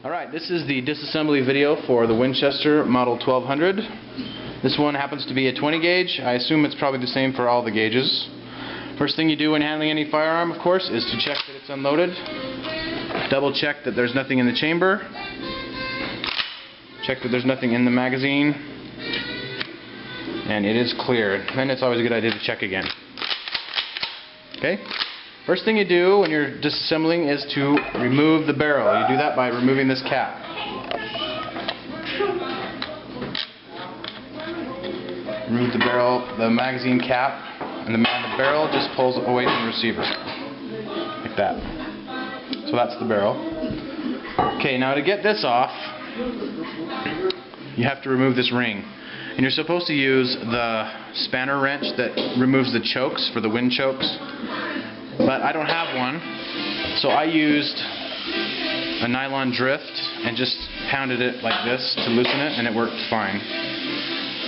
Alright, this is the disassembly video for the Winchester Model 1200. This one happens to be a 20 gauge. I assume it's probably the same for all the gauges. First thing you do when handling any firearm, of course, is to check that it's unloaded. Double check that there's nothing in the chamber. Check that there's nothing in the magazine. And it is cleared. Then it's always a good idea to check again. Okay? First thing you do when you're disassembling is to remove the barrel. You do that by removing this cap. Remove the barrel, the magazine cap, and the barrel just pulls away from the receiver. Like that. So that's the barrel. Okay, now to get this off, you have to remove this ring. And you're supposed to use the spanner wrench that removes the chokes for the wind chokes. But I don't have one, so I used a nylon drift and just pounded it like this to loosen it, and it worked fine.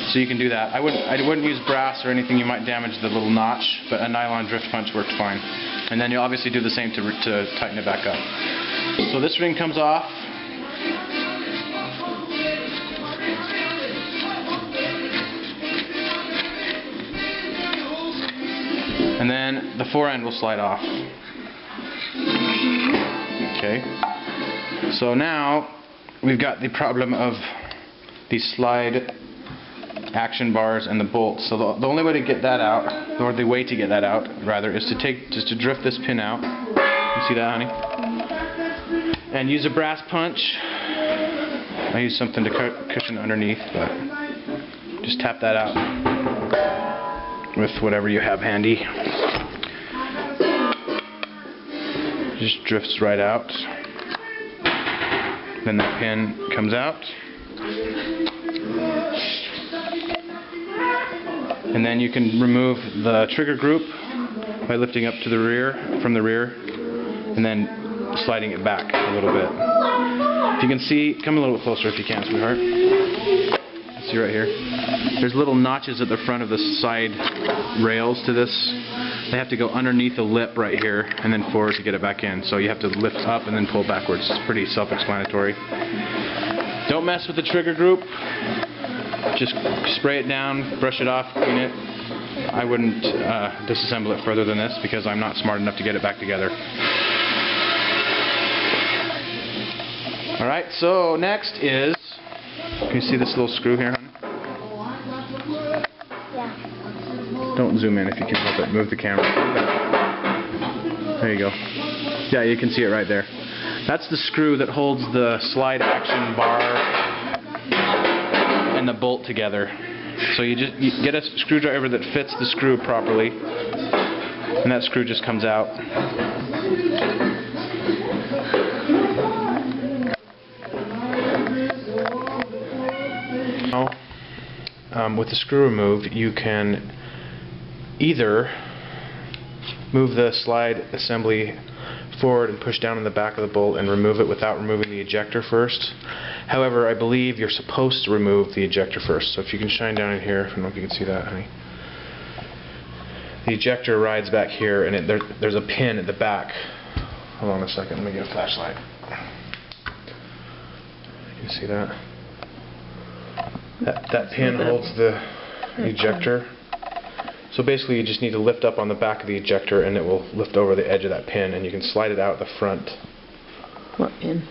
So you can do that. I wouldn't use brass or anything, you might damage the little notch, but a nylon drift punch worked fine. And then you'll obviously do the same to tighten it back up. So this ring comes off. And then the fore end will slide off. Okay. So now we've got the problem of the slide action bars and the bolts. So the only way to get that out, or the way to get that out rather, is to drift this pin out. You see that, honey? And use a brass punch. I use something to cushion underneath, but just tap that out with whatever you have handy. Just drifts right out. Then that pin comes out. And then you can remove the trigger group by lifting up to the rear, from the rear, and then sliding it back a little bit. If you can see, come a little closer if you can, sweetheart. See right here? There's little notches at the front of the side rails to this. They have to go underneath the lip right here and then forward to get it back in. So you have to lift up and then pull backwards. It's pretty self-explanatory. Don't mess with the trigger group. Just spray it down, brush it off, clean it. I wouldn't disassemble it further than this because I'm not smart enough to get it back together. Alright, so next is, can you see this little screw here, honey? Don't zoom in if you can help it. Move the camera. There you go. Yeah, you can see it right there. That's the screw that holds the slide action bar and the bolt together. So you get a screwdriver that fits the screw properly, and that screw just comes out. Now, with the screw removed, you can either move the slide assembly forward and push down on the back of the bolt and remove it without removing the ejector first. However, I believe you're supposed to remove the ejector first. So if you can shine down in here, I don't know if you can see that, honey. The ejector rides back here, and there's a pin at the back. Hold on a second, let me get a flashlight. You can see that? That pin holds the ejector. So basically you just need to lift up on the back of the ejector and it will lift over the edge of that pin, and you can slide it out the front. What pin?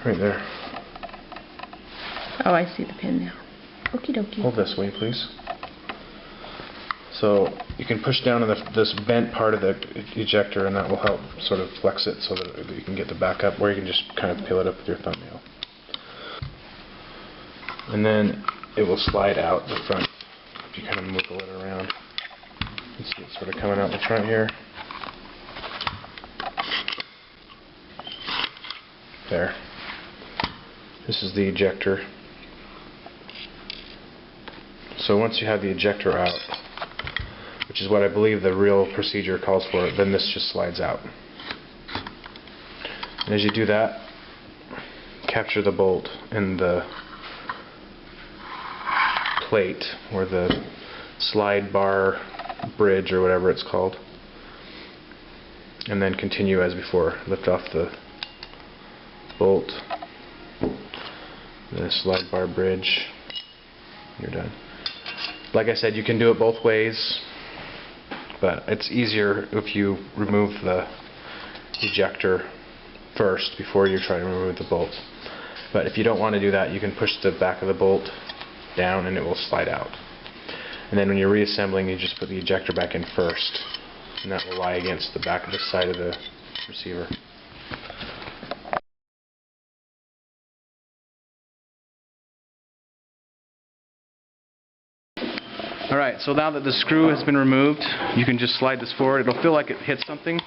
Right there. Oh, I see the pin now. Okie dokie. Hold this way, please. So you can push down on this bent part of the ejector, and that will help sort of flex it so that you can get the back up, or you can just kind of peel it up with your thumbnail. And then it will slide out the front if you kind of move the lid around. You see it sort of coming out the front here. There. This is the ejector. So once you have the ejector out, which is what I believe the real procedure calls for, then this just slides out. And as you do that, capture the bolt in the plate, or the slide bar bridge, or whatever it's called, and then continue as before. Lift off the bolt, the slide bar bridge, you're done. Like I said, you can do it both ways, but it's easier if you remove the ejector first before you try to remove the bolt. But if you don't want to do that, you can push the back of the bolt down and it will slide out. And then when you're reassembling, you just put the ejector back in first, and that will lie against the back of the side of the receiver. Alright, so now that the screw has been removed, you can just slide this forward. It'll feel like it hit something.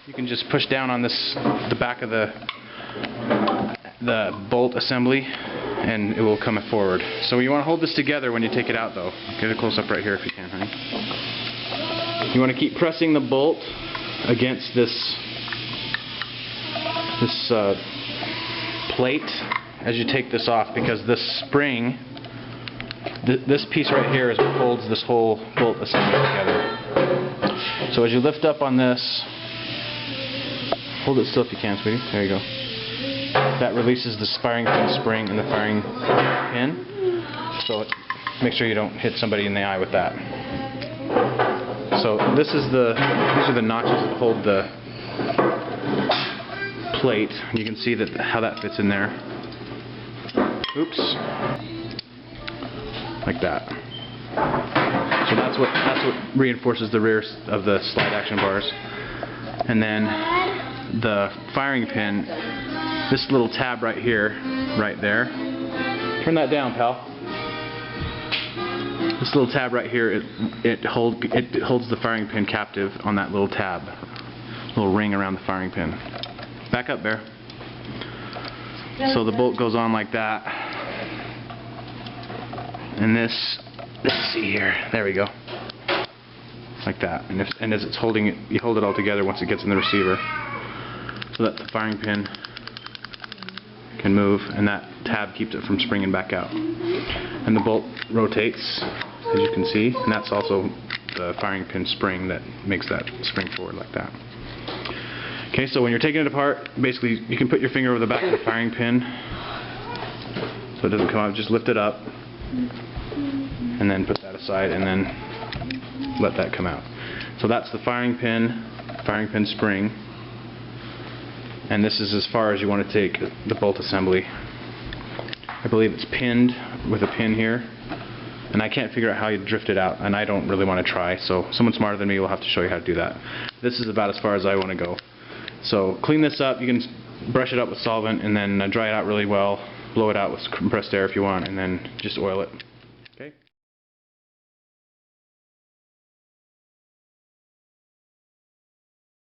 You can just push down on the back of the bolt assembly, and it will come forward. So you want to hold this together when you take it out, though. Get a close up right here if you can, honey. You want to keep pressing the bolt against this plate as you take this off, because this spring, this piece right here is what holds this whole bolt assembly together. So as you lift up on this, hold it still if you can, sweetie. There you go. That releases the firing pin spring and the firing pin. So make sure you don't hit somebody in the eye with that. So these are the notches that hold the plate. You can see how that fits in there. Oops. Like that. So that's what reinforces the rear of the slide action bars. And then the firing pin, this little tab right here, right there. Turn that down, pal. This little tab right here, it holds the firing pin captive on that little tab, little ring around the firing pin. Back up, Bear. So the bolt goes on like that, and this, let's see here, there we go, like that. And as it's holding it, you hold it all together once it gets in the receiver, so that the firing pin can move, and that tab keeps it from springing back out. And the bolt rotates, as you can see, and that's also the firing pin spring that makes that spring forward like that. Okay, so when you're taking it apart, basically you can put your finger over the back of the firing pin so it doesn't come out. Just lift it up and then put that aside, and then let that come out. So that's the firing pin spring. And this is as far as you want to take the bolt assembly. I believe it's pinned with a pin here, and I can't figure out how you drift it out, and I don't really want to try, so someone smarter than me will have to show you how to do that. This is about as far as I want to go. So clean this up. You can brush it up with solvent and then dry it out really well, blow it out with compressed air if you want, and then just oil it.